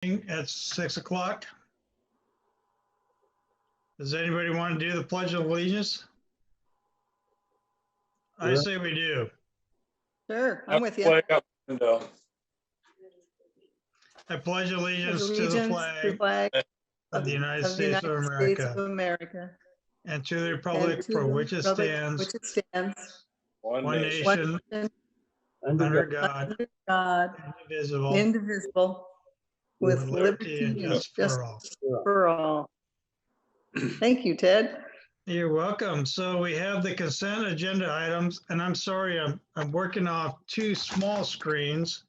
At 6 o'clock. Does anybody want to do the Pledge of Allegiance? I say we do. Sure, I'm with you. Flag up window. I pledge allegiance to the Allegiance to the flag flag of the United of the States United of States of America America. and to the And republic to for the which it republic stands, which it stands, One one nation. nation, one nation, under God, under God, indivisible, indivisible, with liberty and justice for all. justice for all. Thank you, Ted. You're welcome. So we have the consent agenda items, and I'm sorry, I'm working off two small screens.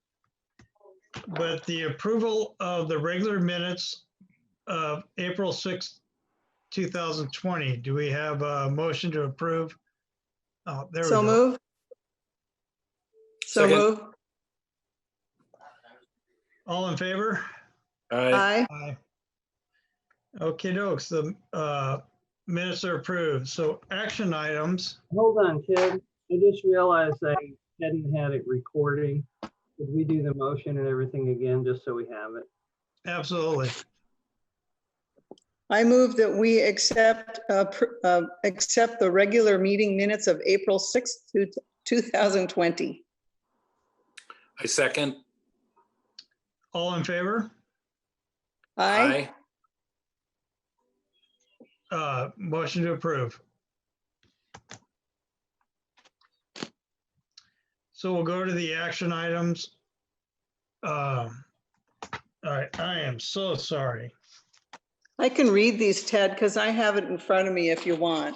But the approval of the regular minutes of April 6th, 2020. Do we have a motion to approve? Oh, there we So go. move. So Second. move. All in favor? Aye. Aye. Aye. Okay, dokes, the minutes are approved. So action items. Hold on, Ted. I just realized I hadn't had it recording. Could we do the motion and everything again, just so we have it? Absolutely. I move that we accept the regular meeting minutes of April 6th, 2020. I second. All in favor? Aye. Motion to approve. So we'll go to the action items. All right, I am so sorry. I can read these, Ted, because I have it in front of me if you want.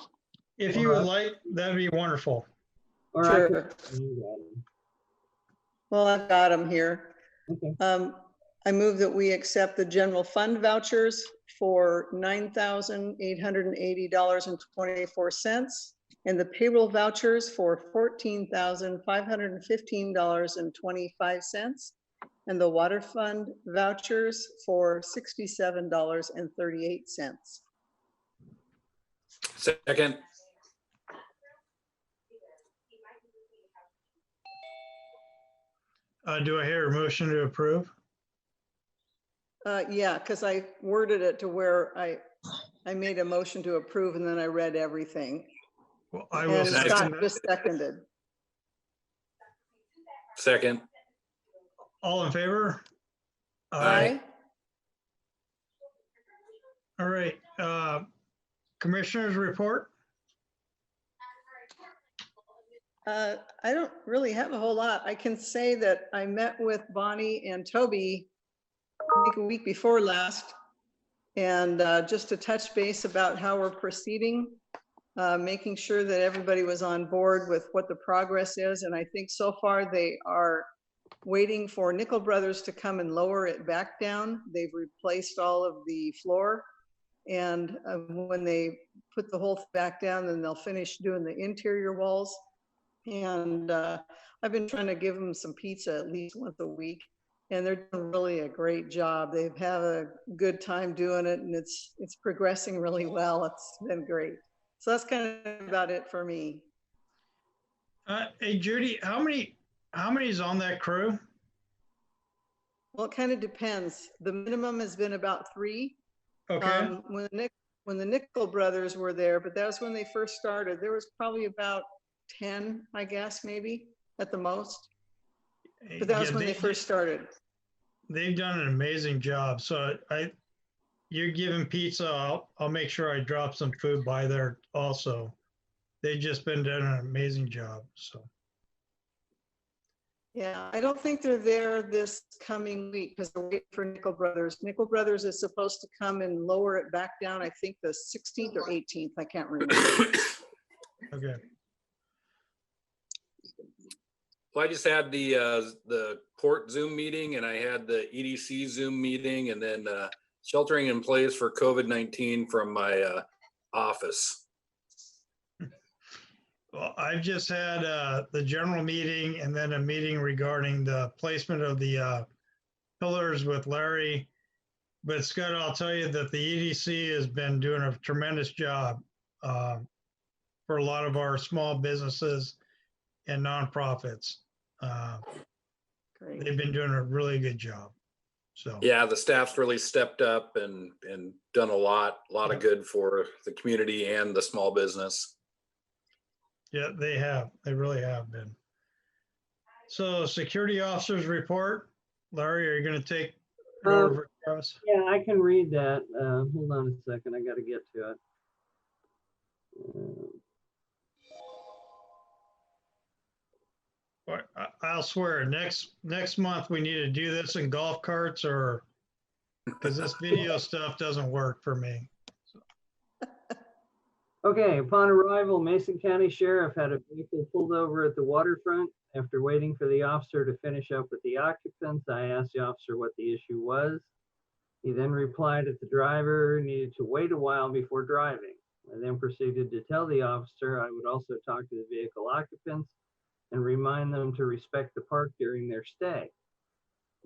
If you would like, that'd be wonderful. Or Sure. You got it. Well, I've got them here. Okay. I move that we accept the general fund vouchers for $9,880.24 and the payroll vouchers for $14,515.25 and the water fund vouchers for $67.38. Second. Do I hear a motion to approve? Yeah, because I worded it to where I made a motion to approve and then I read everything. Well, I will And second Scott that. just seconded. Second. All in favor? Aye. All right, commissioners report. I don't really have a whole lot. I can say that I met with Bonnie and Toby I think a week before last, and just to touch base about how we're proceeding, making sure that everybody was on board with what the progress is. And I think so far they are waiting for Nickel Brothers to come and lower it back down. They've replaced all of the floor. And when they put the whole thing back down, then they'll finish doing the interior walls. And I've been trying to give them some pizza at least once a week. And they're doing really a great job. They've had a good time doing it, and it's progressing really well. It's been great. So that's kind of about it for me. Hey, Judy, how many is on that crew? Well, it kind of depends. The minimum has been about 3. Okay. When the Nickel Brothers were there, but that was when they first started. There was probably about 10, I guess, maybe at the most. But that was when they first started. They've done an amazing job. So you're giving pizza. I'll make sure I drop some food by there also. They've just been doing an amazing job. So. Yeah, I don't think they're there this coming week because they're waiting for Nickel Brothers. Nickel Brothers is supposed to come and lower it back down. I think the 16th or 18th. I can't remember. Okay. Well, I just had the port Zoom meeting and I had the EDC Zoom meeting and then sheltering in place for COVID-19 from my office. Well, I've just had the general meeting and then a meeting regarding the placement of the pillars with Larry. But Scott, I'll tell you that the EDC has been doing a tremendous job for a lot of our small businesses and nonprofits. Great. They've been doing a really good job. So, Yeah, the staff's really stepped up and done a lot of good for the community and the small business. yeah, they have. They really have been. So security officers report. Larry, are you going to take it over, Travis? Yeah, I can read that. Hold on a second. I got to get to it. I'll swear next month we need to do this in golf carts, or because this video stuff doesn't work for me. Okay, upon arrival, Mason County Sheriff had a vehicle pulled over at the waterfront. After waiting for the officer to finish up with the occupants, I asked the officer what the issue was. He then replied that the driver needed to wait a while before driving. I then proceeded to tell the officer I would also talk to the vehicle occupants and remind them to respect the park during their stay.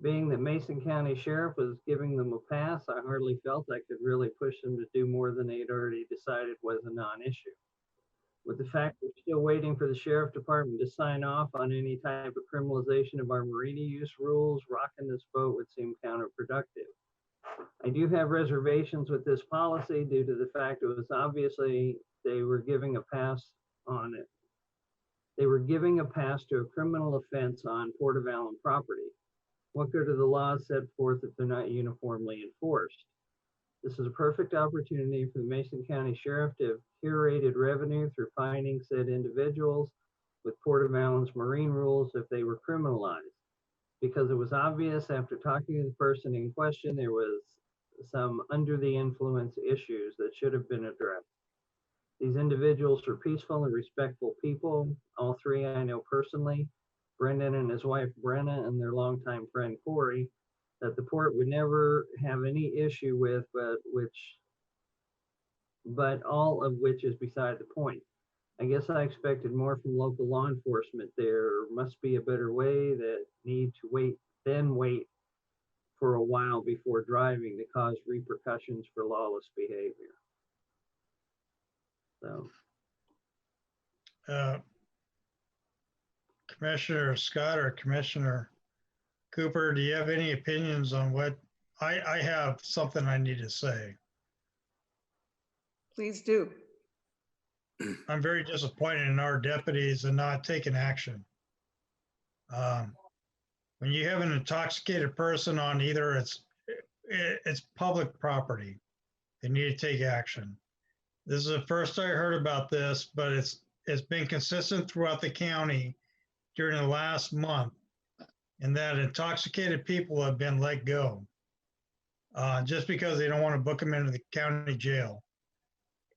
Being that Mason County Sheriff was giving them a pass, I hardly felt I could really push them to do more than they'd already decided was a non-issue. With the fact we're still waiting for the Sheriff Department to sign off on any type of criminalization of our marina use rules, rocking this boat would seem counterproductive. I do have reservations with this policy due to the fact it was obviously they were giving a pass on it. They were giving a pass to a criminal offense on Port of Allyn property. What good are the laws set forth if they're not uniformly enforced? This is a perfect opportunity for the Mason County Sheriff to have curated revenue through fining said individuals with Port of Allyn's marine rules if they were criminalized. Because it was obvious after talking to the person in question, there was some under the influence issues that should have been addressed. These individuals are peaceful and respectful people. All three I know personally, Brendan and his wife Brenna and their longtime friend Corey, that the port would never have any issue with, but all of which is beside the point. I guess I expected more from local law enforcement. There must be a better way that need to wait for a while before driving to cause repercussions for lawless behavior. So. Commissioner Scott or Commissioner Cooper, do you have any opinions on what I have something I need to say? Please do. I'm very disappointed in our deputies and not taking action. When you have an intoxicated person on either it's public property, they need to take action. This is the first I heard about this, but it's been consistent throughout the county during the last month, and that intoxicated people have been let go just because they don't want to book them into the county jail.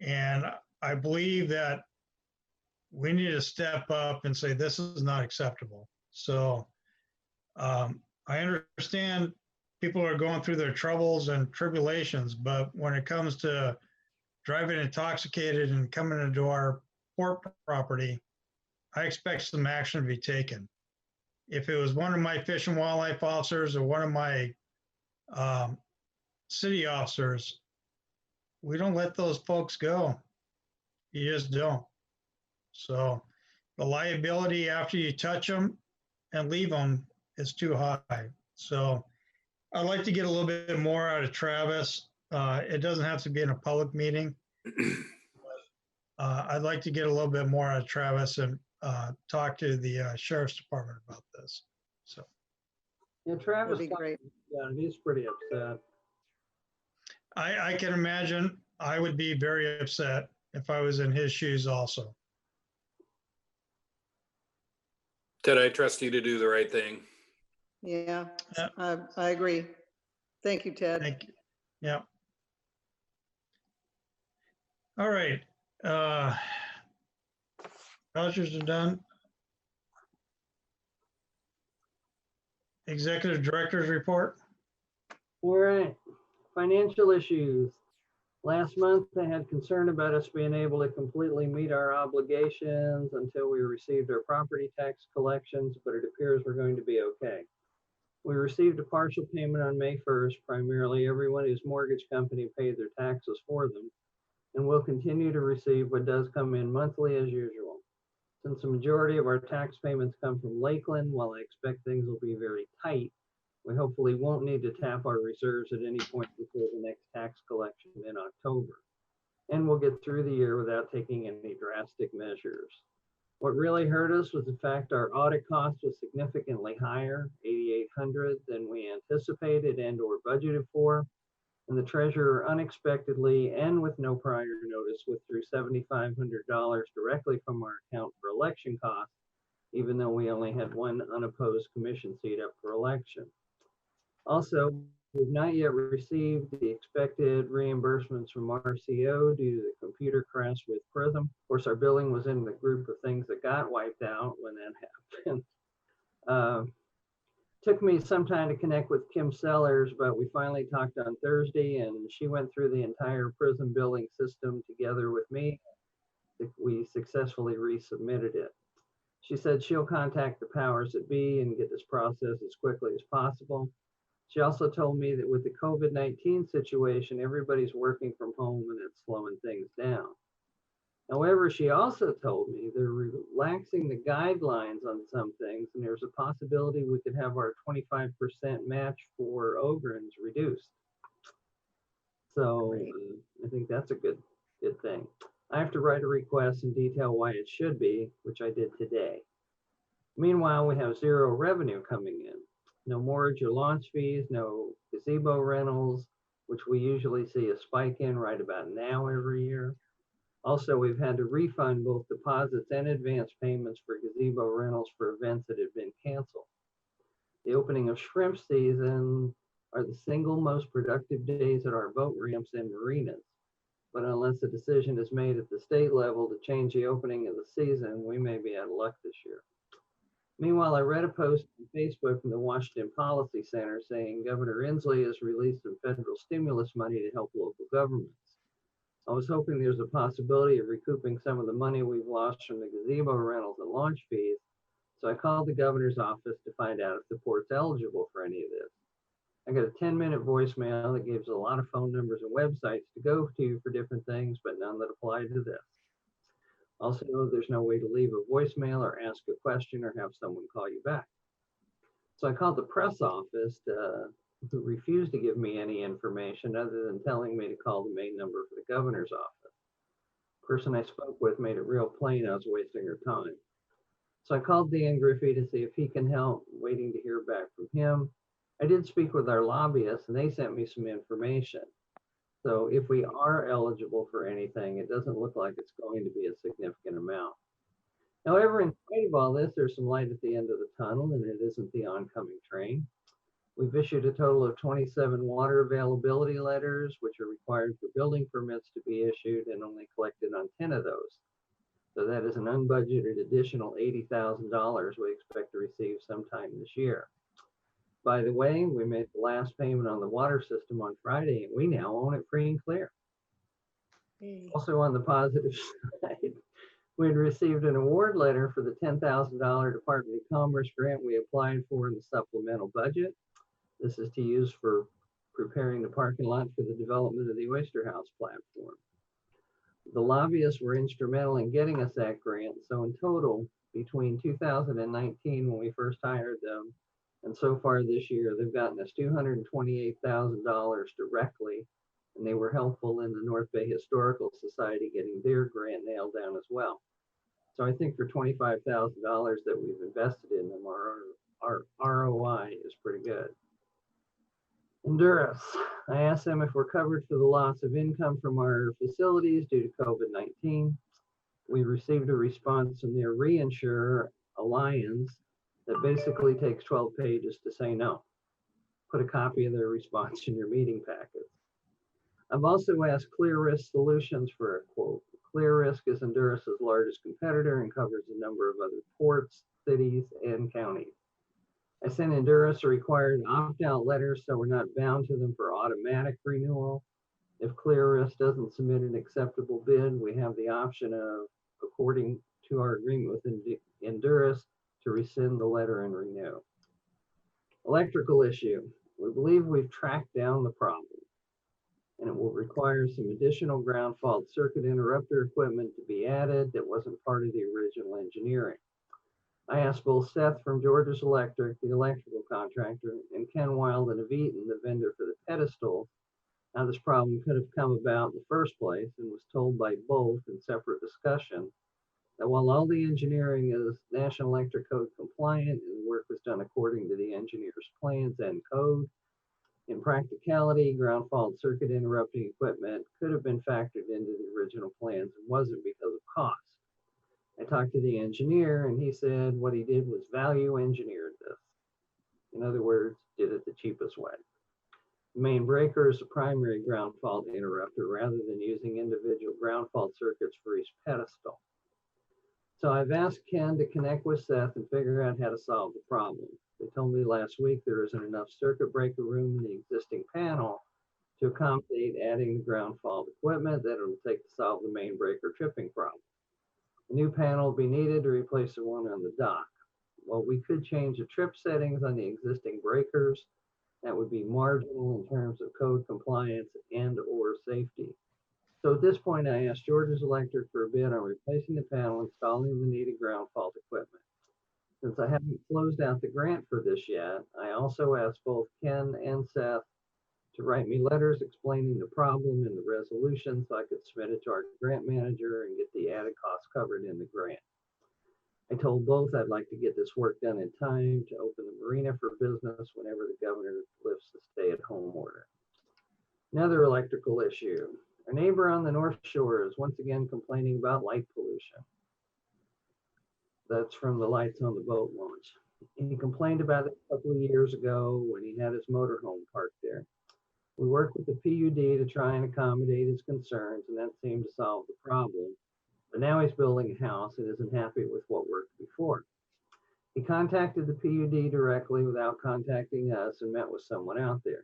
And I believe that we need to step up and say this is not acceptable. So I understand people are going through their troubles and tribulations, but when it comes to driving intoxicated and coming into our port property, I expect some action to be taken. If it was one of my fish and wildlife officers or one of my city officers, we don't let those folks go. You just don't. So the liability after you touch them and leave them is too high. So I'd like to get a little bit more out of Travis. It doesn't have to be in a public meeting. I'd like to get a little bit more out of Travis and talk to the Sheriff's Department about this. So Yeah, Travis, That'd be great. yeah, he's pretty upset. I can imagine I would be very upset if I was in his shoes also. Ted, I trust you to do the right thing. Yeah, Yeah. I agree. Thank you, Ted. Thank you. Yeah. All right. Vouchers are done. Executive Director's report. All right, financial issues. Last month, I had concern about us being able to completely meet our obligations until we received our property tax collections, but it appears we're going to be okay. We received a partial payment on May 1st, primarily everyone whose mortgage company paid their taxes for them, and we'll continue to receive what does come in monthly as usual. Since the majority of our tax payments come from Lakeland, while I expect things will be very tight, We hopefully won't need to tap our reserves at any point before the next tax collection in October. And we'll get through the year without taking any drastic measures. What really hurt us was the fact our audit cost was significantly higher, $8,800 than we anticipated and or budgeted for. And the treasurer unexpectedly and with no prior notice withdrew $7,500 directly from our account for election costs, even though we only had one unopposed commission seat up for election. Also, we've not yet received the expected reimbursements from RCO due to the computer crash with Prism. Of course, our billing was in the group of things that got wiped out when that happened. Took me some time to connect with Kim Sellers, but we finally talked on Thursday and she went through the entire Prism billing system together with me. We successfully resubmitted it. She said she'll contact the powers that be and get this process as quickly as possible. She also told me that with the COVID-19 situation, everybody's working from home and it's slowing things down. However, she also told me they're relaxing the guidelines on some things and there's a possibility we could have our 25% match for Ogrins reduced. So I think that's a good thing. I have to write a request and detail why it should be, which I did today. Meanwhile, we have zero revenue coming in. No mortgage or launch fees, no gazebo rentals, which we usually see a spike in right about now every year. Also, we've had to refund both deposits and advance payments for gazebo rentals for events that have been canceled. The opening of shrimp season are the single most productive days at our boat ramps and marinas. But unless a decision is made at the state level to change the opening of the season, we may be out of luck this year. Meanwhile, I read a post on Facebook from the Washington Policy Center saying Governor Inslee has released some federal stimulus money to help local governments. I was hoping there's a possibility of recouping some of the money we've lost from the gazebo rentals and launch fees. So I called the governor's office to find out if the port's eligible for any of this. I got a 10-minute voicemail that gives a lot of phone numbers and websites to go to for different things, but none that apply to this. Also, there's no way to leave a voicemail or ask a question or have someone call you back. So I called the press office who refused to give me any information other than telling me to call the main number for the governor's office. The person I spoke with made it real plain I was wasting her time. So I called Dan Griffey to see if he can help, waiting to hear back from him. I did speak with our lobbyists and they sent me some information. So if we are eligible for anything, it doesn't look like it's going to be a significant amount. However, in spite of all this, there's some light at the end of the tunnel and it isn't the oncoming train. We've issued a total of 27 water availability letters, which are required for building permits to be issued and only collected on 10 of those. So that is an unbudgeted additional $80,000 we expect to receive sometime this year. By the way, we made the last payment on the water system on Friday and we now own it free and clear. Also on the positive side, we'd received an award letter for the $10,000 Department of Commerce grant we applied for in the supplemental budget. This is to use for preparing the parking lot for the development of the Oyster House platform. The lobbyists were instrumental in getting us that grant. So in total, between 2019 when we first hired them and so far this year, they've gotten us $228,000 directly. And they were helpful in the North Bay Historical Society getting their grant nailed down as well. So I think for $25,000 that we've invested in them, our ROI is pretty good. Honduras, I asked them if we're covered for the loss of income from our facilities due to COVID-19. We received a response from their reinsurer, Allyn, that basically takes 12 pages to say no. Put a copy of their response in your meeting packet. I've also asked Clear Risk Solutions for a quote. Clear Risk is Honduras's largest competitor and covers a number of other ports, cities, and counties. I sent Honduras a required opt-out letter so we're not bound to them for automatic renewal. If Clear Risk doesn't submit an acceptable bid, we have the option of, according to our agreement with Honduras, to rescind the letter and renew. Electrical issue. We believe we've tracked down the problem, and it will require some additional ground fault circuit interrupter equipment to be added that wasn't part of the original engineering. I asked both Seth from George's Electric, the electrical contractor, and Ken Wild and Avitan, the vendor for the pedestal, how this problem could have come about in the first place, and was told by both in separate discussion that while all the engineering is National Electric Code compliant and the work was done according to the engineer's plans and code, in practicality, ground fault circuit interrupting equipment could have been factored into the original plans and wasn't because of cost. I talked to the engineer and he said what he did was value engineered this. In other words, did it the cheapest way. The main breaker is the primary ground fault interrupter rather than using individual ground fault circuits for each pedestal. So I've asked Ken to connect with Seth and figure out how to solve the problem. They told me last week there isn't enough circuit breaker room in the existing panel to accommodate adding the ground fault equipment that it'll take to solve the main breaker tripping problem. A new panel will be needed to replace the one on the dock. Well, we could change the trip settings on the existing breakers. That would be marginal in terms of code compliance and or safety. So at this point, I asked George's Electric for a bid on replacing the panel, installing the needed ground fault equipment. Since I haven't closed out the grant for this yet, I also asked both Ken and Seth to write me letters explaining the problem and the resolution so I could submit it to our grant manager and get the added costs covered in the grant. I told both I'd like to get this work done in time to open the marina for business whenever the governor lifts the stay-at-home order. Another electrical issue. Our neighbor on the North Shore is once again complaining about light pollution. That's from the lights on the boat launch. He complained about it a couple of years ago when he had his motorhome parked there. We worked with the PUD to try and accommodate his concerns, and that seemed to solve the problem. But now he's building a house and isn't happy with what worked before. He contacted the PUD directly without contacting us and met with someone out there.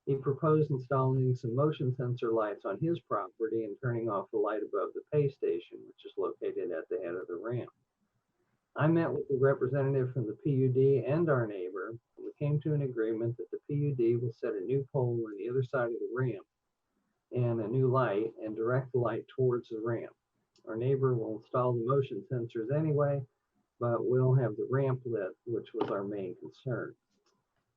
He proposed installing some motion sensor lights on his property and turning off the light above the pay station, which is located at the head of the ramp. I met with the representative from the PUD and our neighbor, and we came to an agreement that the PUD will set a new pole on the other side of the ramp and a new light and direct the light towards the ramp. Our neighbor will install the motion sensors anyway, but we'll have the ramp lit, which was our main concern.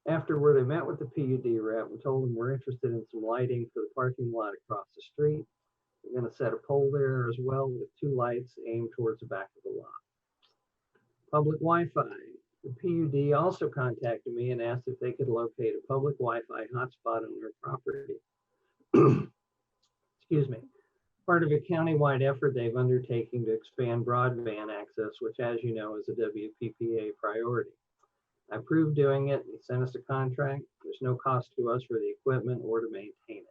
Afterward, I met with the PUD rep and told him we're interested in some lighting for the parking lot across the street. We're going to set a pole there as well with 2 lights aimed towards the back of the lot. Public Wi-Fi. The PUD also contacted me and asked if they could locate a public Wi-Fi hotspot on their property. Excuse me. Part of a countywide effort they've undertaken to expand broadband access, which, as you know, is a WPPA priority. I approved doing it. They sent us a contract. There's no cost to us for the equipment or to maintain it.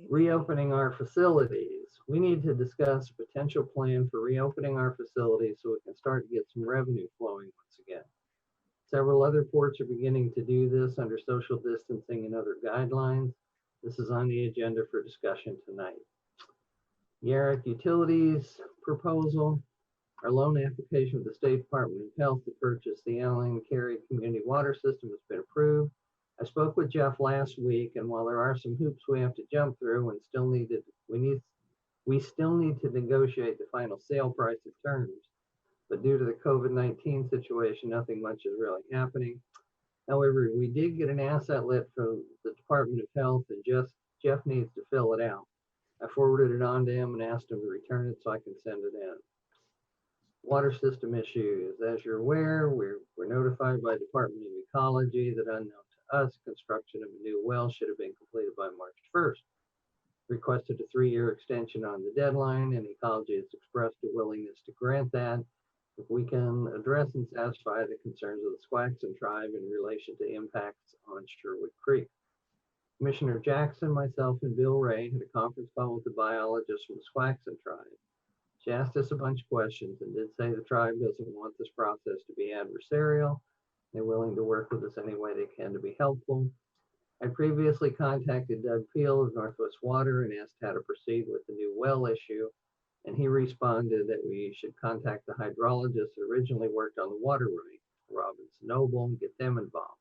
Reopening our facilities. We need to discuss a potential plan for reopening our facilities so we can start to get some revenue flowing once again. Several other ports are beginning to do this under social distancing and other guidelines. This is on the agenda for discussion tonight. Yarrick Utilities proposal. Our loan application with the State Department of Health to purchase the Allyn Cary Community Water System has been approved. I spoke with Jeff last week, and while there are some hoops we have to jump through and we still need to negotiate the final sale price and terms. But due to the COVID-19 situation, nothing much is really happening. However, we did get an asset lit from the Department of Health, and Jeff needs to fill it out. I forwarded it on to him and asked him to return it so I can send it in. Water system issues. As you're aware, we're notified by the Department of Ecology that unknown to us, construction of a new well should have been completed by March 1st. Requested a 3-year extension on the deadline, and Ecology has expressed a willingness to grant that if we can address and satisfy the concerns of the Squaxin tribe in relation to impacts on Sherwood Creek. Commissioner Jackson, myself, and Bill Ray had a conference call with the biologist from the Squaxin tribe. She asked us a bunch of questions and did say the tribe doesn't want this process to be adversarial. They're willing to work with us any way they can to be helpful. I previously contacted Doug Peel of Northwest Water and asked how to proceed with the new well issue, and he responded that we should contact the hydrologist that originally worked on the water right, Robinson Noble, and get them involved.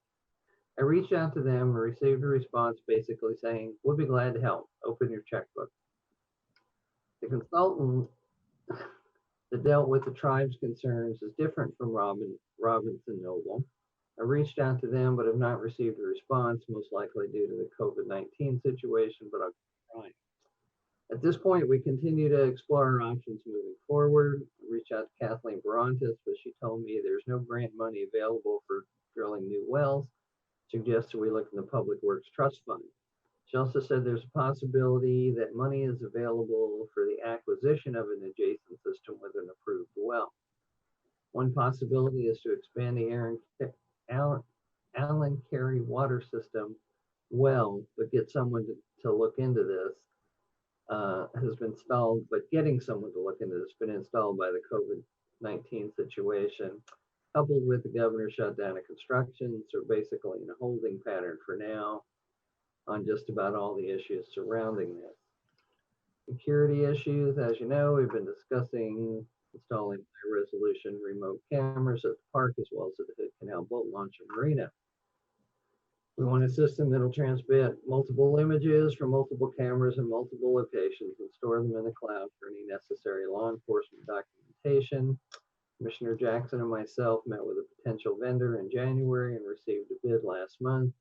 I reached out to them and received a response basically saying, we'll be glad to help. Open your checkbook. The consultant that dealt with the tribe's concerns is different from Robinson Noble. I reached out to them, but have not received a response, most likely due to the COVID-19 situation, but I'll keep trying. At this point, we continue to explore our options moving forward. I reached out to Kathleen Barantis, but she told me there's no grant money available for drilling new wells, suggested we look in the Public Works Trust Fund. She also said there's a possibility that money is available for the acquisition of an adjacent system with an approved well. One possibility is to expand the Allyn Carey water system well, but get someone to look into this. Has been installed, but getting someone to look into this has been installed by the COVID-19 situation, coupled with the governor shutdown of construction. So basically in a holding pattern for now on just about all the issues surrounding this. Security issues, as you know, we've been discussing installing high resolution remote cameras at the park as well as at the Hood Canal Boat Launch and Marina. We want a system that'll transmit multiple images from multiple cameras in multiple locations and store them in the cloud for any necessary law enforcement documentation. Commissioner Jackson and myself met with a potential vendor in January and received a bid last month.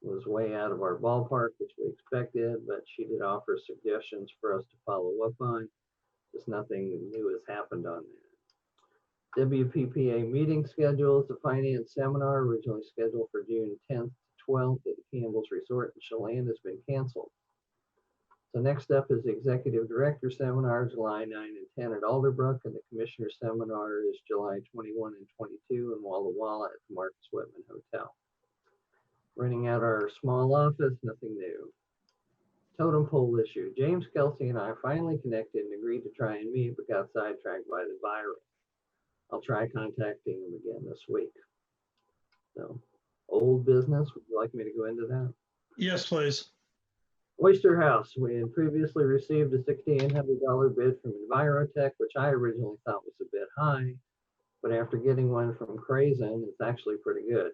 It was way out of our ballpark, which we expected, but she did offer suggestions for us to follow up on. Just nothing new has happened on that. WPPA meeting schedules, the finance seminar originally scheduled for June 10th to 12th at the Campbell's Resort in Chelan has been canceled. So next up is the Executive Director Seminar, July 9 and 10 at Alderbrook, and the Commissioner Seminar is July 21 and 22 in Walla Walla at the Marcus Whitman Hotel. Renting out our small office, nothing new. Totem pole issue. James Kelsey and I finally connected and agreed to try and meet, but got sidetracked by the virus. I'll try contacting him again this week. So, old business, would you like me to go into that? Yes, please. Oyster House, we had previously received a $6,800 bid from Envirotech, which I originally thought was a bit high, but after getting one from Crazen, it's actually pretty good.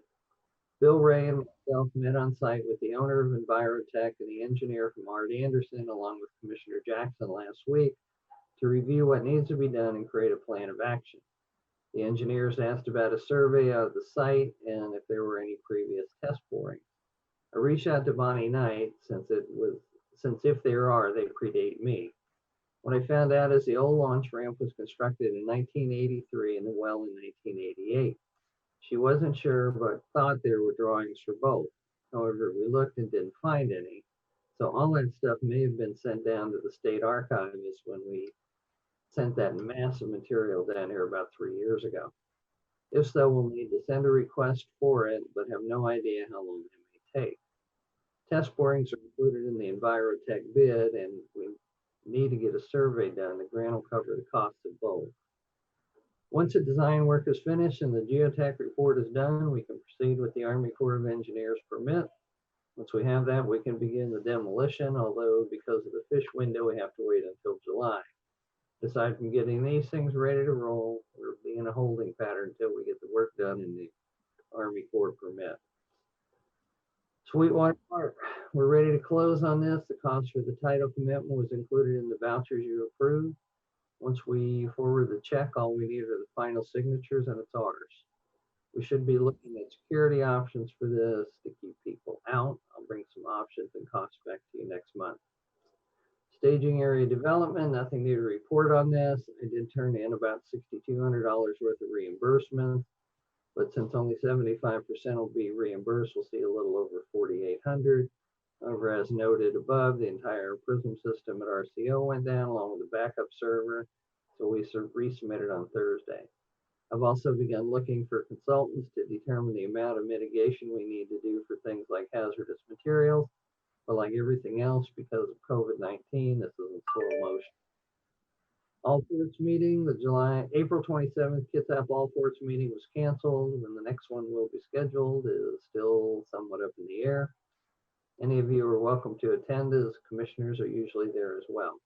Bill Ray and myself met on site with the owner of Envirotech and the engineer from Art Anderson, along with Commissioner Jackson last week, to review what needs to be done and create a plan of action. The engineers asked about a survey of the site and if there were any previous test borings. I reached out to Bonnie Knight since if there are, they predate me. What I found out is the old launch ramp was constructed in 1983 and the well in 1988. She wasn't sure, but thought there were drawings for both. However, we looked and didn't find any. So all that stuff may have been sent down to the state archives when we sent that massive material down here about 3 years ago. If so, we'll need to send a request for it, but have no idea how long it may take. Test borings are included in the Envirotech bid, and we need to get a survey done. The grant will cover the cost of both. Once the design work is finished and the geotech report is done, we can proceed with the Army Corps of Engineers permit. Once we have that, we can begin the demolition, although because of the fish window, we have to wait until July. Aside from getting these things ready to roll, we're being in a holding pattern until we get the work done in the Army Corps permit. Sweetwater Park, we're ready to close on this. The cost for the title commitment was included in the vouchers you approved. Once we forward the check, all we need are the final signatures and it's ours. We should be looking at security options for this to keep people out. I'll bring some options and costs back to you next month. Staging area development, nothing new to report on this. I did turn in about $6,200 worth of reimbursement, but since only 75% will be reimbursed, we'll see a little over $4,800. However, as noted above, the entire Prism system at RCO went down along with the backup server, so we resubmitted on Thursday. I've also begun looking for consultants to determine the amount of mitigation we need to do for things like hazardous materials, but like everything else, because of COVID-19, this is in slow motion. All Ports meeting, the April 27th Kitsap All Ports meeting was canceled, and the next one will be scheduled is still somewhat up in the air. Any of you are welcome to attend, as commissioners are usually there as well.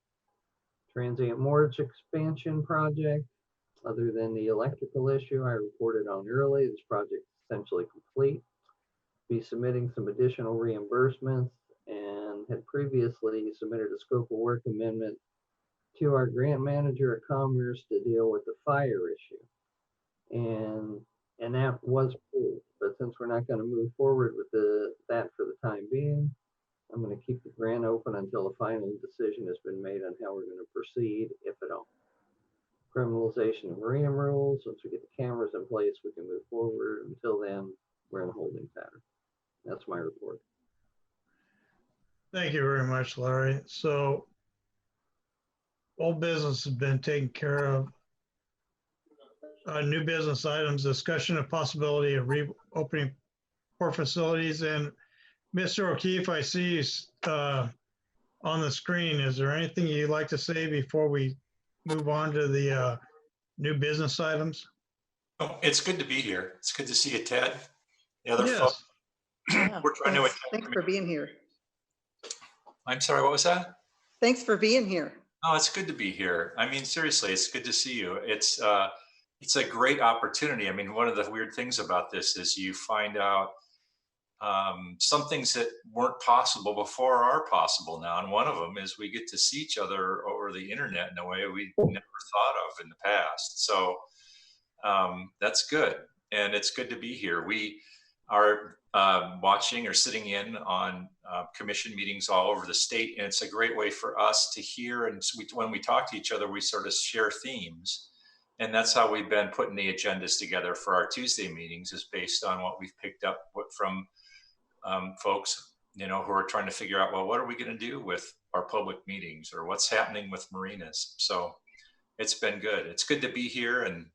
Transient Moorage expansion project, other than the electrical issue I reported on early, this project is essentially complete. Be submitting some additional reimbursements and had previously submitted a scope of work amendment to our grant manager at Commerce to deal with the fire issue. And that was approved, but since we're not gonna move forward with that for the time being, I'm gonna keep the grant open until a final decision has been made on how we're gonna proceed, if at all. Criminalization of marina rules, once we get the cameras in place, we can move forward. Until then, we're in a holding pattern. That's my report. Thank you very much, Larry. So all business has been taken care of. New business items, discussion of possibility of reopening port facilities. And Mr. O'Keefe, I see you on the screen. Is there anything you'd like to say before we move on to the new business items? Oh, it's good to be here. It's good to see you, Ted. The other folks, Yes. Yeah, we're trying to thanks, attend. thanks for being here. I'm sorry, what was that? Thanks for being here. Oh, it's good to be here. I mean, seriously, it's good to see you. It's a great opportunity. I mean, one of the weird things about this is you find out some things that weren't possible before are possible now. And one of them is we get to see each other over the internet in a way we never thought of in the past. So that's good. And it's good to be here. We are watching or sitting in on commission meetings all over the state. And it's a great way for us to hear. And when we talk to each other, we sort of share themes. And that's how we've been putting the agendas together for our Tuesday meetings, is based on what we've picked up from folks, who are trying to figure out, well, what are we going to do with our public meetings, or what's happening with marinas? So it's been good. It's good to be here. And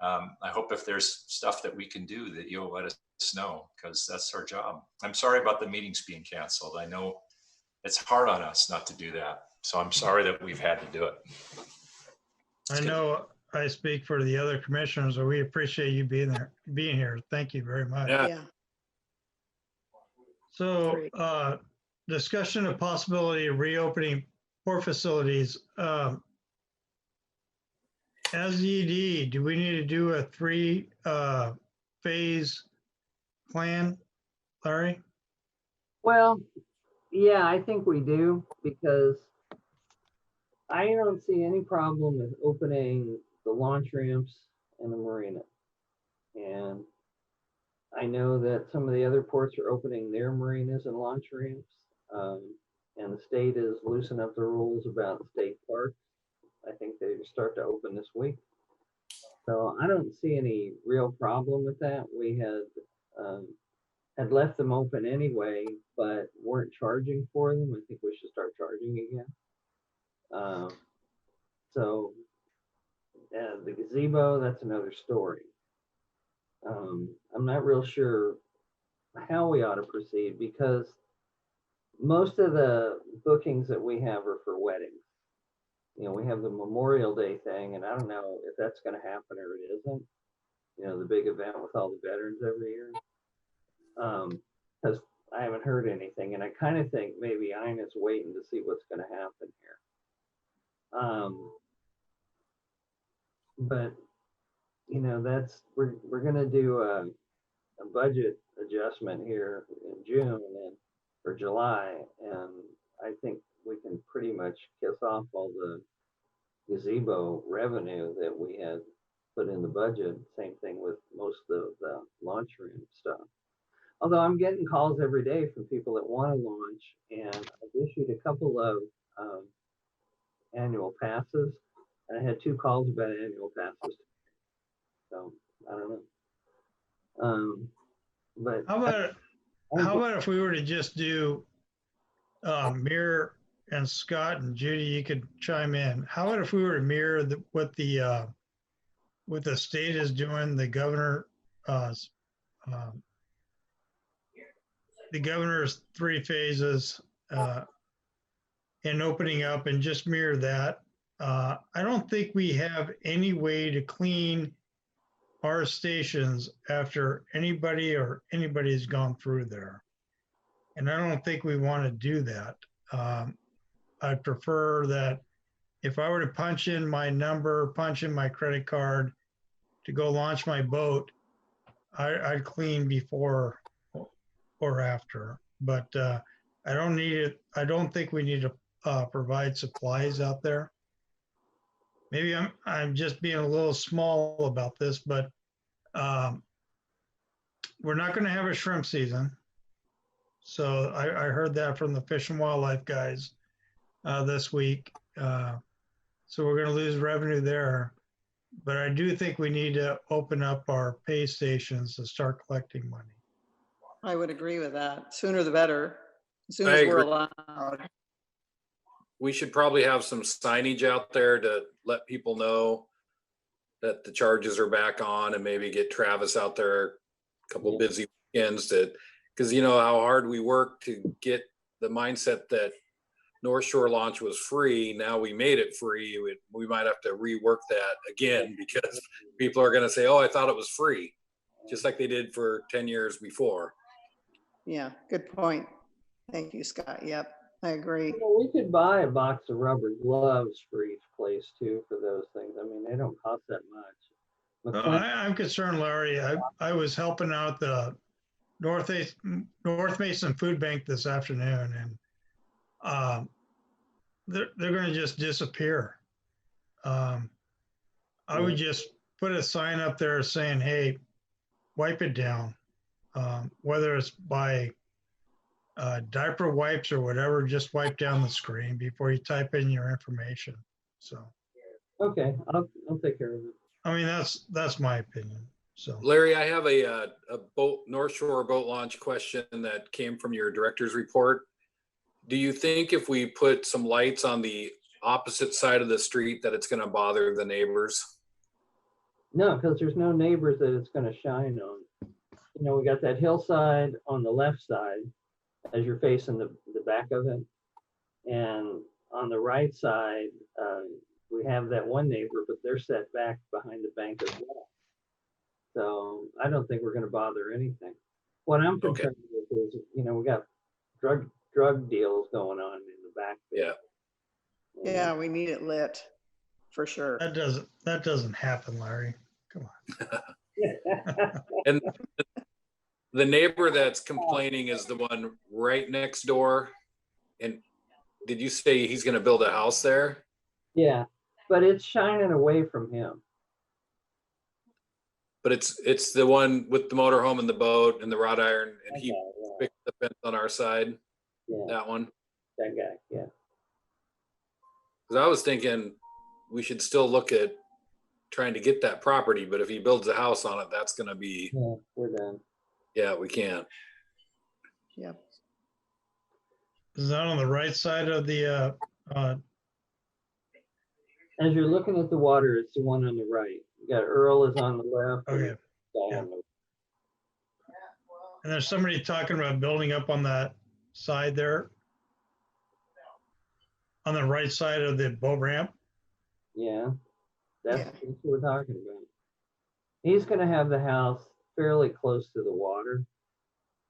I hope if there's stuff that we can do that you'll let us know, because that's our job. I'm sorry about the meetings being canceled. I know it's hard on us not to do that. So I'm sorry that we've had to do it. I know I speak for the other commissioners, and we appreciate you being here. Thank you very much. Yeah. Yeah, So, Great. discussion of possibility of reopening port facilities. As ED, do we need to do a 3-phase plan, Larry? Well, yeah, I think we do, because I don't see any problem with opening the launch ramps and the marina. And I know that some of the other ports are opening their marinas and launch ramps. And the state is loosening up the rules about state parks. I think they start to open this week. So I don't see any real problem with that. We had left them open anyway, but weren't charging for them. I think we should start charging again. So the gazebo, that's another story. I'm not real sure how we ought to proceed, because most of the bookings that we have are for weddings. We have the Memorial Day thing, and I don't know if that's going to happen or it isn't. The big event with all the veterans every year. Because I haven't heard anything, and I kind of think maybe Ina's waiting to see what's going to happen here. But we're going to do a budget adjustment here in June or July, and I think we can pretty much kiss off all the gazebo revenue that we had put in the budget. Same thing with most of the launch room stuff. Although I'm getting calls every day from people that want to launch, and I've issued a couple of annual passes, and I had 2 calls about annual passes. So I don't know. But How about if we were to just do mirror, and Scott and Judy, you could chime in. How about if we were to mirror what the state is doing, the governor's 3 phases in opening up, and just mirror that. I don't think we have any way to clean our stations after anybody's gone through there. And I don't think we want to do that. I'd prefer that if I were to punch in my number, punch in my credit card to go launch my boat, I'd clean before or after. But I don't need it. I don't think we need to provide supplies out there. maybe I'm just being a little small about this, but we're not going to have a shrimp season. So I heard that from the Fish and Wildlife guys this week. So we're going to lose revenue there. But I do think we need to open up our pay stations to start collecting money. I would agree with that. Sooner the better, as soon I as we're agree. allowed. We should probably have some signage out there to let people know that the charges are back on, and maybe get Travis out there a couple busy weekends because you know how hard we work to get the mindset that North Shore launch was free. Now we made it free. We might have to rework that again because people are going to say, oh, I thought it was free, just like they did for 10 years before. Yeah, good point. Thank you, Scott. Yep, I agree. Well, we could buy a box of rubber gloves for each place too for those things. I mean, they don't cost that much. I'm concerned, Larry. I was helping out the North Mason Food Bank this afternoon, and they're going to just disappear. I would just put a sign up there saying, hey, wipe it down. Whether it's by diaper wipes or whatever, just wipe down the screen before you type in your information. So, Okay, I'll take care of it. I mean, that's my opinion. So, Larry, I have a North Shore boat launch question that came from your director's report. Do you think if we put some lights on the opposite side of the street that it's going to bother the neighbors? No, because there's no neighbors that it's going to shine on. You know, we got that hillside on the left side as you're facing the back of it. And on the right side, we have that one neighbor, but they're set back behind the bank as well. So I don't think we're going to bother anything. What I'm concerned with is, you know, we got drug deals going on in the back there. Yeah. Yeah, we need it lit for sure. that doesn't happen, Larry. Come on. And the neighbor that's complaining is the one right next door. And did you say he's going to build a house there? Yeah, but it's shining away from him. But it's the one with the motorhome and the boat and the wrought iron, and he picked the fence on our side. Yeah, That one. that guy, yeah. Because I was thinking we should still look at trying to get that property, but if he builds a house on it, that's going to be, Yeah, we're done. yeah, we can't. Yep. Is that on the right side of the, As you're looking at the water, it's the one on the right. You got Earl is on the left. and okay. guy Yeah. on the- And there's somebody talking about building up on that side there, on the right side of the boat ramp. Yeah, that's Yeah. what we're talking about. He's gonna have the house fairly close to the water,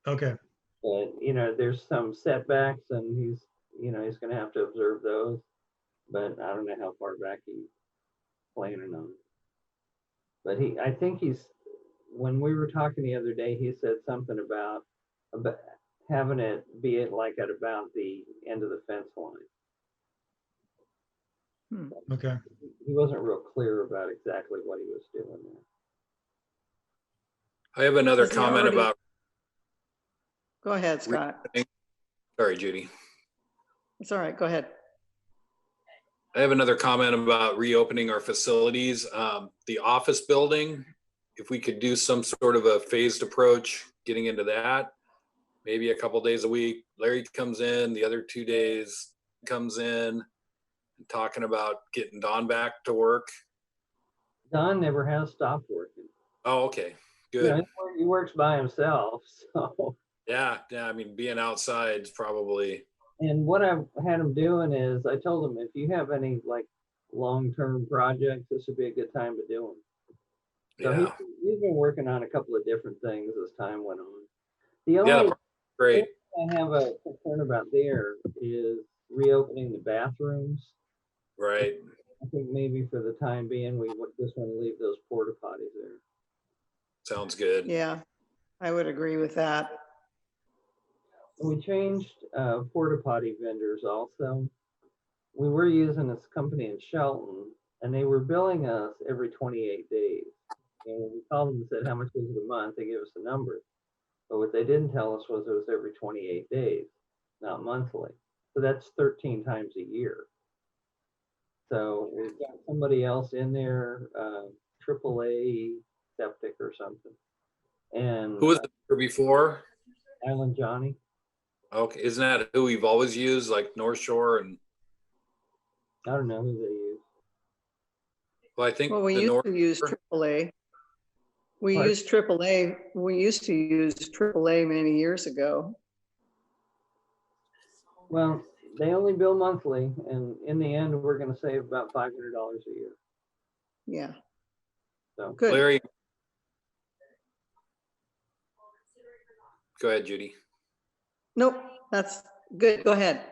Okay. but you know, there's some setbacks and he's gonna have to observe those. But I don't know how far back he's planning on. But I think when we were talking the other day, he said something about having it be at like at about the end of the fence line. Okay. He wasn't real clear about exactly what he was doing there. I have another Has he comment already- about, Go ahead, Scott. sorry, Judy. It's all right. Go ahead. I have another comment about reopening our facilities. The office building, if we could do some sort of a phased approach, getting into that, maybe a couple days a week. Larry comes in, the other 2 days comes in, and talking about getting Dawn back to work. Don never has stopped working. Oh, okay, You know, good. he works by himself. So, Yeah, I mean, being outside is probably, and what I had him doing is I told him if you have any like long-term projects, this would be a good time to do them. So yeah. he's been working on a couple of different things as time went on. The Yeah, only great. thing I have a concern about there is reopening the bathrooms. Right. I think maybe for the time being, we just want to leave those porta potties there. Sounds good. Yeah, I would agree with that. We changed porta potty vendors also. We were using this company in Shelton, and they were billing us every 28 days. And when we called them and said, how much was it a month? They gave us a number. But what they didn't tell us was it was every 28 days, not monthly. So that's 13 times a year. So we've got somebody else in there, AAA septic or something. And Who was it before? Allyn Johnny. Okay, isn't that who we've always used, like North Shore? And I don't know who they use. well, I think Well, we the used North to use Shore- AAA. We Pardon? used AAA. We used to use AAA many years ago. Well, they only bill monthly, and in the end, we're going to save about $500 a year. Yeah, So good. Larry, go ahead, Judy. Nope, that's good. Go ahead.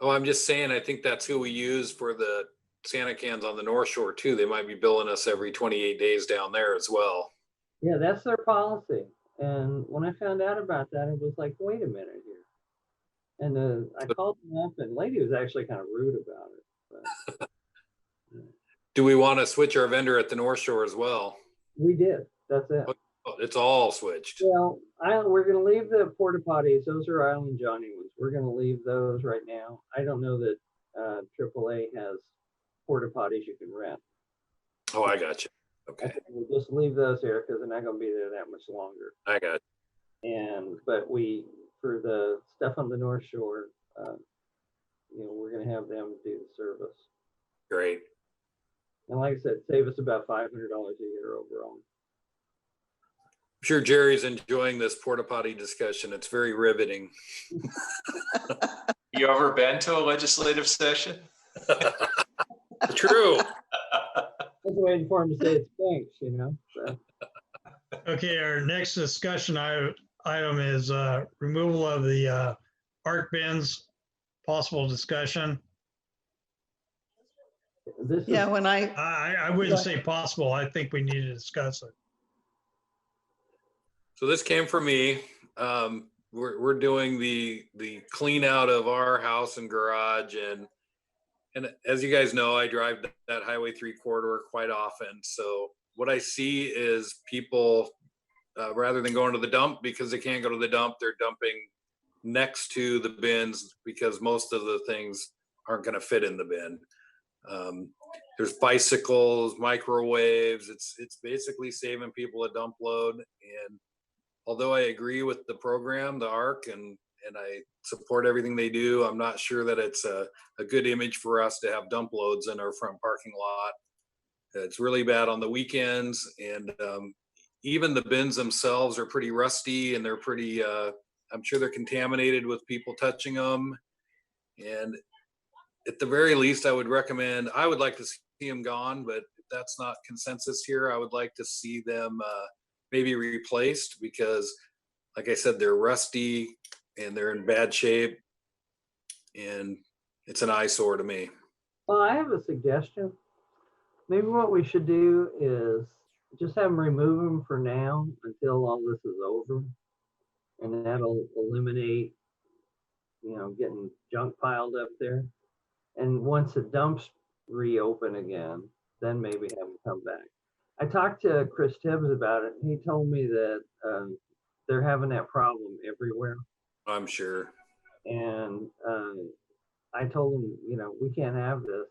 Oh, I'm just saying, I think that's who we use for the Santa cans on the North Shore too. They might be billing us every 28 days down there as well. yeah, that's their policy. And when I found out about that, it was like, wait a minute here. And I called them up, and the lady was actually kind of rude about it. But Do we want to switch our vendor at the North Shore as well? we did. That's it. Oh, it's all switched. Well, we're going to leave the porta potties. Those are Allyn Johnny ones. We're going to leave those right now. I don't know that AAA has porta potties you can rent. Oh, I got you. I Okay, think we'll just leave those here because they're not going to be there that much longer. I got But for the stuff on the North Shore, we're going to have them do the service. you. Great. And like I said, save us about $500 a year overall. I'm sure Jerry's enjoying this porta potty discussion. It's very riveting. You ever been to a legislative session? True. I was waiting for him to say it stinks, So. Okay, our next discussion item is removal of the arc bins, possible discussion. This Yeah, is, when I wouldn't say possible. I think we need to discuss it. So this came from me. We're doing the clean out of our house and garage, and as you guys know, I drive that Highway 3 corridor quite often. So what I see is people, rather than going to the dump because they can't go to the dump, they're dumping next to the bins because most of the things aren't going to fit in the bin. There's bicycles, microwaves. It's basically saving people a dump load. And although I agree with the program, the ARC, and I support everything they do, I'm not sure that it's a good image for us to have dump loads in our front parking lot. It's really bad on the weekends, and even the bins themselves are pretty rusty, and they're pretty, I'm sure they're contaminated with people touching them. And at the very least, I would like to see them gone, but if that's not consensus here, I would like to see them maybe replaced because, like I said, they're rusty and they're in bad shape, and it's an eyesore to me. well, I have a suggestion. Maybe what we should do is just have them remove them for now until all this is over. And that'll eliminate, getting junk piled up there. And once the dumps reopen again, then maybe have them come back. I talked to Chris Tibbs about it, and he told me that they're having that problem everywhere. I'm sure. And I told him, we can't have this.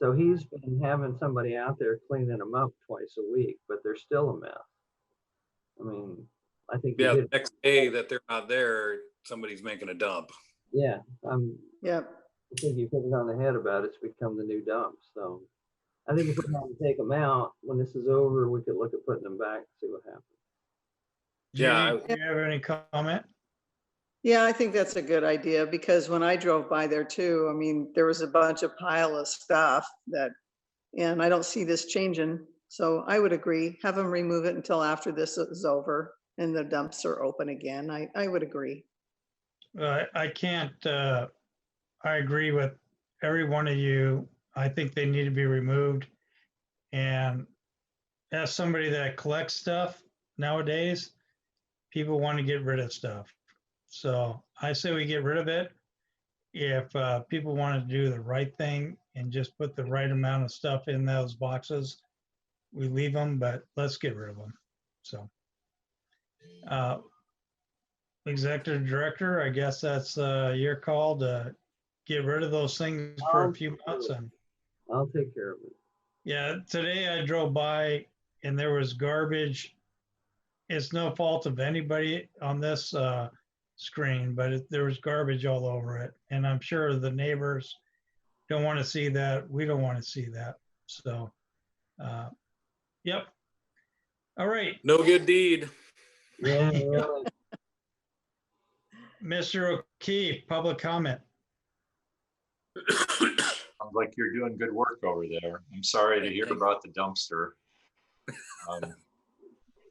So he's been having somebody out there cleaning them up twice a week, but they're still a mess. I mean, I think Yeah, the next day that they're not there, somebody's making a dump. yeah, yeah, I think you hit it on the head about it's become the new dump. So I think if we have to take them out when this is over, we could look at putting them back and see what happens. Yeah, Judy, do you have any comment? yeah, I think that's a good idea because when I drove by there too, I mean, there was a bunch of pile of stuff and I don't see this changing. So I would agree, have them remove it until after this is over and the dumps are open again. I would agree. I can't, I agree with every one of you. I think they need to be removed. And as somebody that collects stuff nowadays, people want to get rid of stuff. So I say we get rid of it. if people want to do the right thing and just put the right amount of stuff in those boxes, we leave them, but let's get rid of them. So, Executive Director, I guess that's your call to get rid of those things for a few months. And I'll take care of it. yeah, today I drove by and there was garbage. It's no fault of anybody on this screen, but there was garbage all over it. And I'm sure the neighbors don't want to see that. We don't want to see that. So, yep. All right, No good deed. Yeah, really. Mr. O'Keefe, public comment. Sounds like you're doing good work over there. I'm sorry to hear about the dumpster.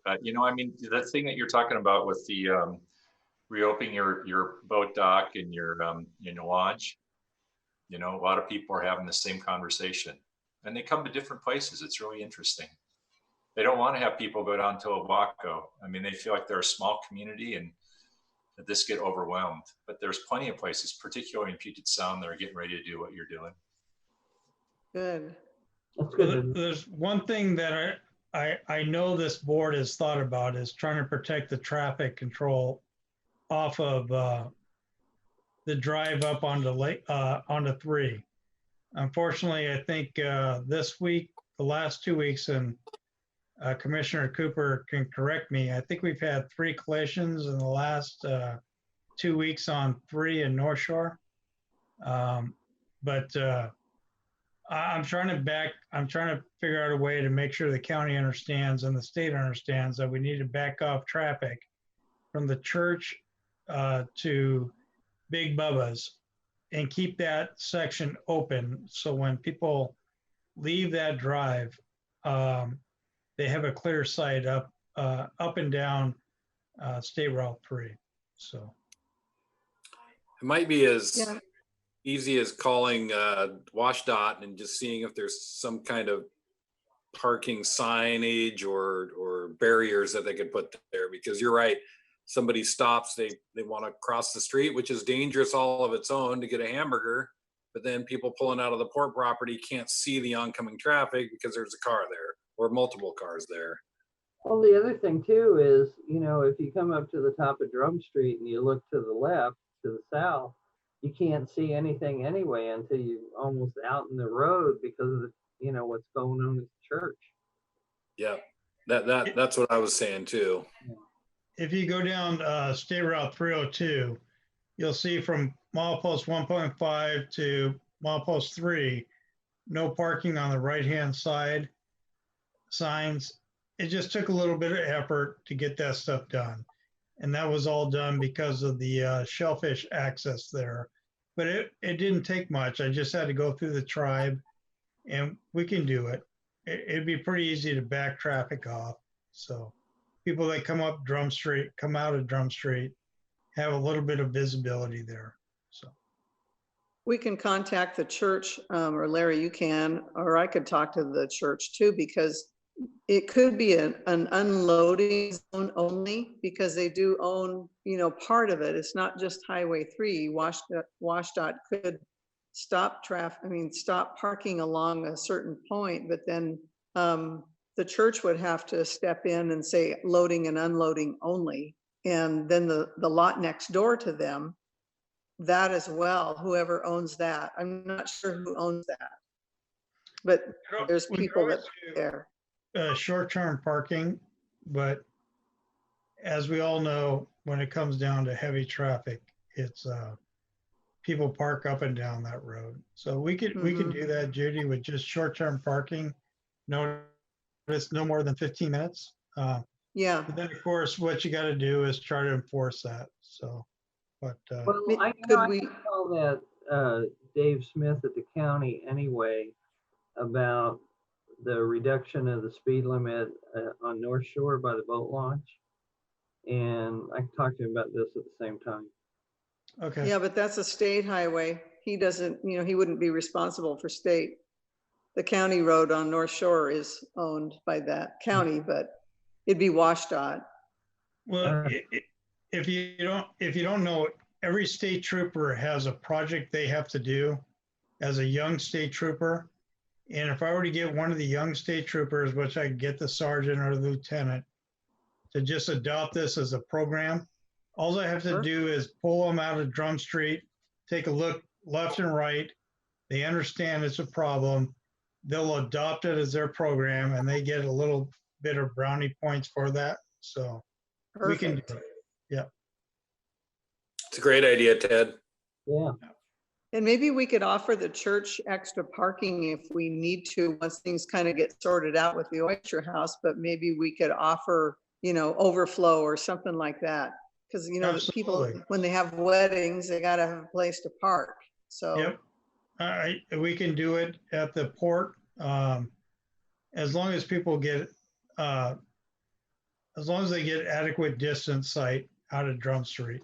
But you know, I mean, the thing that you're talking about with the reopening your boat dock and your lodge, you know, a lot of people are having the same conversation, and they come to different places. It's really interesting. They don't want to have people go down to Oaxaca. I mean, they feel like they're a small community and that this get overwhelmed. But there's plenty of places, particularly in Puget Sound, that are getting ready to do what you're doing. Good. That's Well, good. there's one thing that I know this board has thought about is trying to protect the traffic control off of the drive up onto onto 3. Unfortunately, I think this week, the last 2 weeks, and Commissioner Cooper can correct me, I think we've had 3 collisions in the last 2 weeks on 3 in North Shore. But I'm trying to figure out a way to make sure the county understands and the state understands that we need to back off traffic from the church to Big Bubba's and keep that section open. So when people leave that drive, they have a clear sight up and down State Route 3. So It might be as Yeah. easy as calling WashDOT and just seeing if there's some kind of parking signage or barriers that they could put there, because you're right. Somebody stops, they want to cross the street, which is dangerous all of its own, to get a hamburger, but then people pulling out of the port property can't see the oncoming traffic because there's a car there or multiple cars there. Well, the other thing too is, you know, if you come up to the top of Drum Street and you look to the left, to the south, you can't see anything anyway until you're almost out in the road because of the, you know, what's going on at the church. Yeah, that's what I was saying too. if you go down State Route 302, you'll see from milepost 1.5 to milepost 3, no parking on the right-hand side signs. It just took a little bit of effort to get that stuff done. And that was all done because of the shellfish access there. But it didn't take much. I just had to go through the tribe and we can do it. It'd be pretty easy to back traffic off. So people that come up Drum Street, come out of Drum Street, have a little bit of visibility there. So We can contact the church, or Larry, you can, or I could talk to the church too, because it could be an unloading zone only, because they do own, you know, part of it. It's not just Highway 3. WashDOT could stop traffic, stop parking along a certain point, but then the church would have to step in and say loading and unloading only. And then the lot next door to them, that as well, whoever owns that. I'm not sure who owns that, but there's people that are there. Short-term parking, but as we all know, when it comes down to heavy traffic, it's people park up and down that road. So we could do that, Judy, with just short-term parking. No more than 15 minutes. Yeah. But then of course, what you got to do is try to enforce that. So, but Well, I call that Dave Smith at the county anyway about the reduction of the speed limit on North Shore by the boat launch. And I can talk to him about this at the same time. okay. Yeah, but that's a state highway. He doesn't, you know, he wouldn't be responsible for state. The county road on North Shore is owned by that county, but it'd be WashDOT. Well, if you don't know every state trooper has a project they have to do as a young state trooper. And if I were to get one of the young state troopers, which I could get the sergeant or the lieutenant, to just adopt this as a program, all I have to Sure. do is pull them out of Drum Street, take a look left and right. They understand it's a problem. They'll adopt it as their program and they get a little bit of brownie points for that. So we can do Perfect. it. It's a great idea, Ted. Yeah, And maybe we could offer the church extra parking if we need to, once things kind of get sorted out with the Oyster House, but maybe we could offer, overflow or something like that. Because, the people, Absolutely. when they have weddings, they gotta have a place to park. So, Yep. We can do it at the port. As long as people get, as long as they get adequate distance sight out of Drum Street.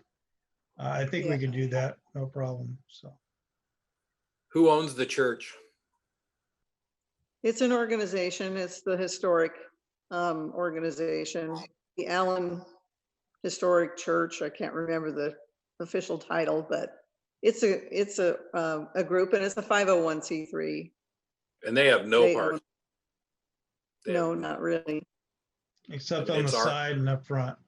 I think we Yeah. can do that, no problem, so. Who owns the church? it's an organization, it's the historic organization, the Allyn Historic Church. I can't remember the official title, but it's a group, and it's a 501c3. And they have no They park. own- No, not really. Except I mean, on the it's our- side and up front.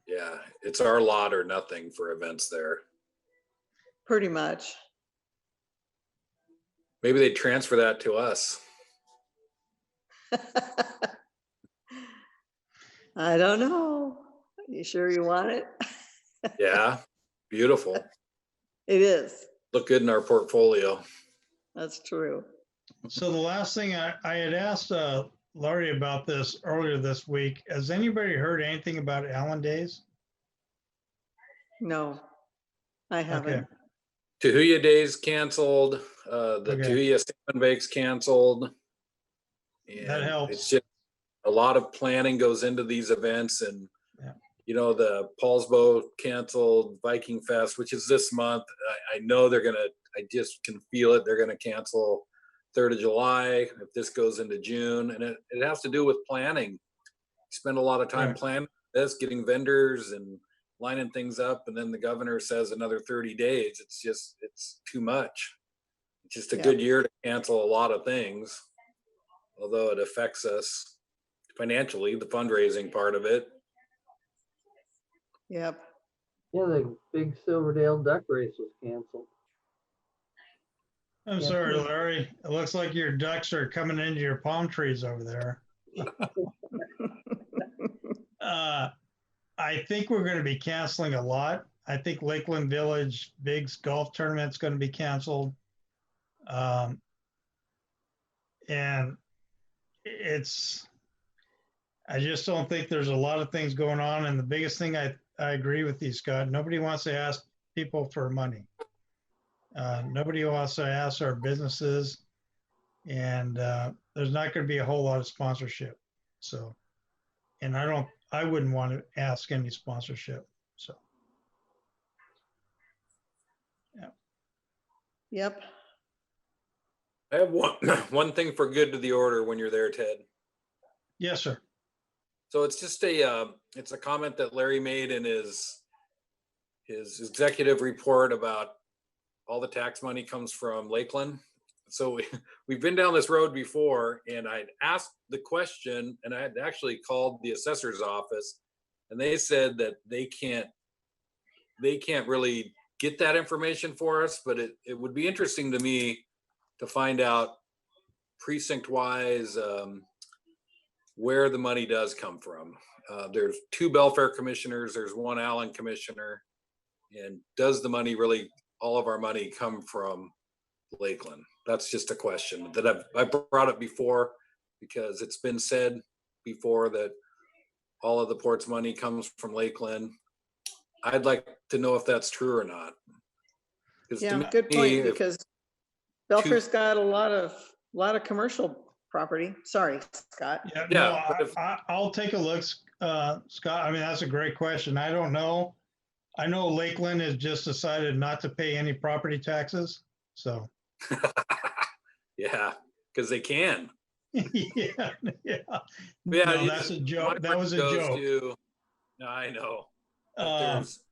Yeah, it's our lot or nothing for events there. Pretty much. Maybe they transfer that to us. I don't know. You sure you want it? Yeah, beautiful. It is. Look good in our portfolio. That's true. So the last thing I had asked Laurie about this earlier this week, has anybody heard anything about Allen Days? No, I haven't. Tahuya Days canceled, the Okay. Tahuya Salmon Bakes canceled. That And helps. It's just a lot of planning goes into these events and, Yeah. The Paulsbo canceled, Viking Fest, which is this month. I know I just can feel it. They're gonna cancel 3rd of July if this goes into June. And it has to do with planning. Spend a lot of time Right. planning this, getting vendors and lining things up. And then the governor says another 30 days. It's too much. It's just a Yeah. good year to cancel a lot of things, although it affects us financially, the fundraising part of it. Yep. yeah, the big Silverdale duck race was canceled. I'm Yeah. sorry, Larry. It looks like your ducks are coming into your palm trees over there. I think we're going to be canceling a lot. I think Lakeland Village Big's golf tournament's going to be canceled. And I just don't think there's a lot of things going on. And the biggest thing I agree with you, Scott, nobody wants to ask people for money. Nobody wants to ask our businesses, and there's not going to be a whole lot of sponsorship. So, and I wouldn't want to ask any sponsorship. So, Yep. I have one thing for good to the order when you're there, Ted. yes, sir. So it's just it's a comment that Larry made in his executive report about all the tax money comes from Lakeland. So we've been down this road before, and I'd asked the question, and I had actually called the assessor's office, and they said that they can't really get that information for us, but it would be interesting to me to find out precinct wise where the money does come from. There's 2 Belfair commissioners, there's 1 Allyn commissioner, and does the money really, all of our money come from Lakeland? That's just a question that I brought up before, because it's been said before that all of the port's money comes from Lakeland. I'd like to know if that's true or not. 'Cause to Yeah, good me, point, if- because Belfair's got a lot of commercial property. Sorry, Scott. Yeah, Yeah, no, but if- I'll take a look, Scott. I mean, that's a great question. I don't know. I know Lakeland has just decided not to pay any property taxes. So, yeah, because they can. yeah. Yeah, No, that's a my joke. That was a brain goes joke. to- No, I know. But Um, there's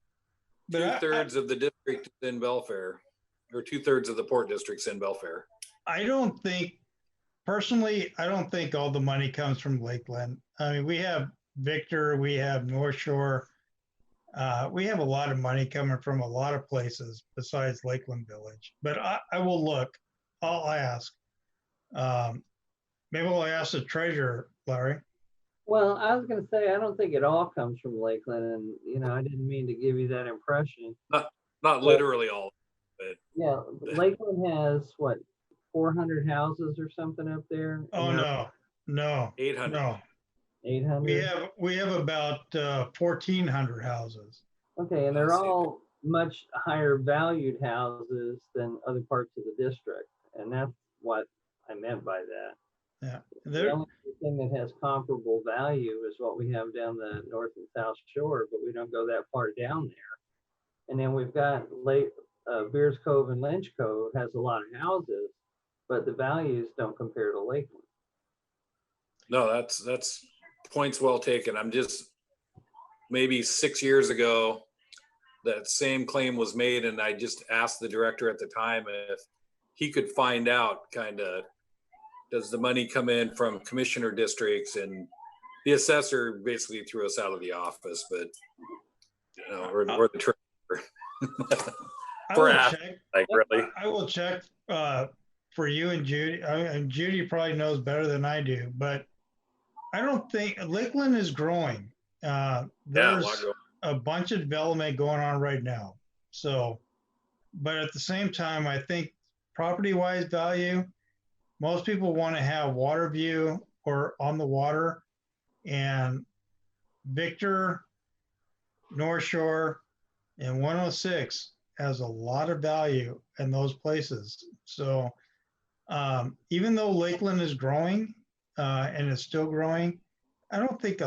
But I- 2/3 of the district is in Belfair, or 2/3 of the port district's in Belfair. I don't think, personally, I don't think all the money comes from Lakeland. I mean, we have Victor, we have North Shore. We have a lot of money coming from a lot of places besides Lakeland Village, but I will look. I'll ask. Maybe we'll ask the treasurer, Larry. Well, I was gonna say, I don't think it all comes from Lakeland, and, you know, I didn't mean to give you that impression. Not literally all. Yeah, Lakeland has, what, 400 houses or something up there? Oh, no, 800. no. 800? We have about 1,400 houses. Okay, and they're all much higher valued houses than other parts of the district, and that's what I meant by that. Yeah. The only thing that has comparable value is what we have down the north and south shore, but we don't go that far down there. And then we've got Beers Cove and Lynch Cove has a lot of houses, but the values don't compare to Lakeland. No, that's points well taken. I'm just, maybe 6 years ago, that same claim was made, and I just asked the director at the time if he could find out kind of, does the money come in from commissioner districts, and the assessor basically threw us out of the office, but you know, or the treasurer. I For will half, check. like really. I will check for you and Judy. And Judy probably knows better than I do, but I don't think Lakeland is growing. There's a bunch of development going on right now. So, but at the same time, I think property-wise value, most people want to have water view or on the water, and Victor, North Shore, and 106 has a lot of value in those places. So even though Lakeland is growing and it's still growing, I don't think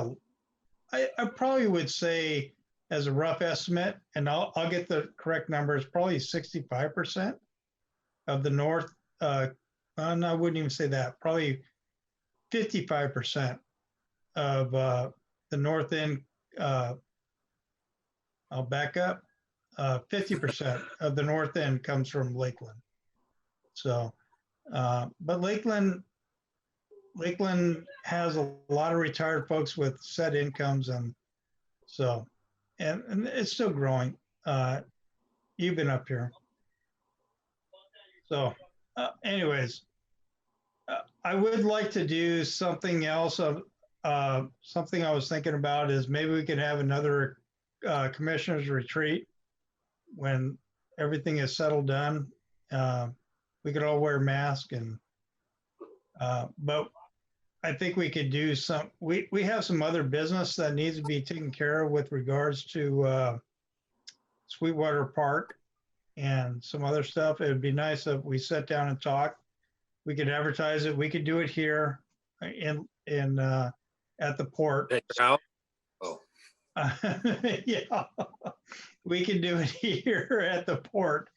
I probably would say, as a rough estimate, and I'll get the correct numbers, probably 65% of the north. No, I wouldn't even say that. Probably 55% of the north end. I'll back up. 50% of the north end comes from Lakeland. So, but Lakeland has a lot of retired folks with set incomes, and so, and it's still growing. You've been up here. So anyways, I would like to do something else. Something I was thinking about is maybe we could have another commissioner's retreat when everything is settled down. We could all wear masks, and but I think we could do some, we have some other business that needs to be taken care of with regards to Sweetwater Park and some other stuff. It would be nice if we sat down and talked. We could advertise it. We could do it here in at the port. At your house? Oh, Yeah, we can do it here at the port,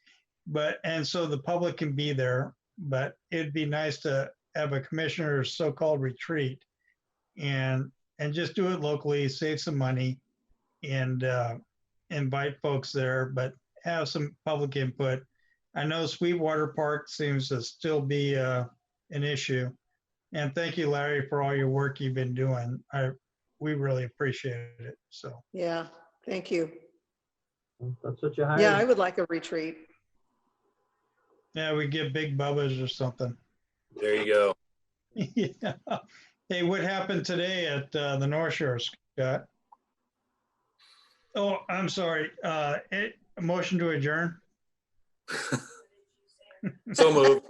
and so the public can be there. But it'd be nice to have a commissioner's so-called retreat, and just do it locally, save some money, and invite folks there, but have some public input. I know Sweetwater Park seems to still be an issue. And thank you, Larry, for all your work you've been doing. We really appreciate it. So Yeah, thank you. That's what you hired. Yeah, I would like a retreat. yeah, we get Big Bubba's or something. there you go. Yeah. Hey, what happened today at the North Shore, Scott? Oh, I'm sorry. A motion to adjourn. So moved.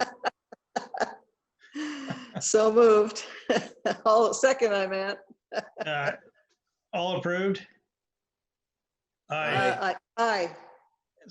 So moved. All second, I'm at. All approved? Aye. Aye.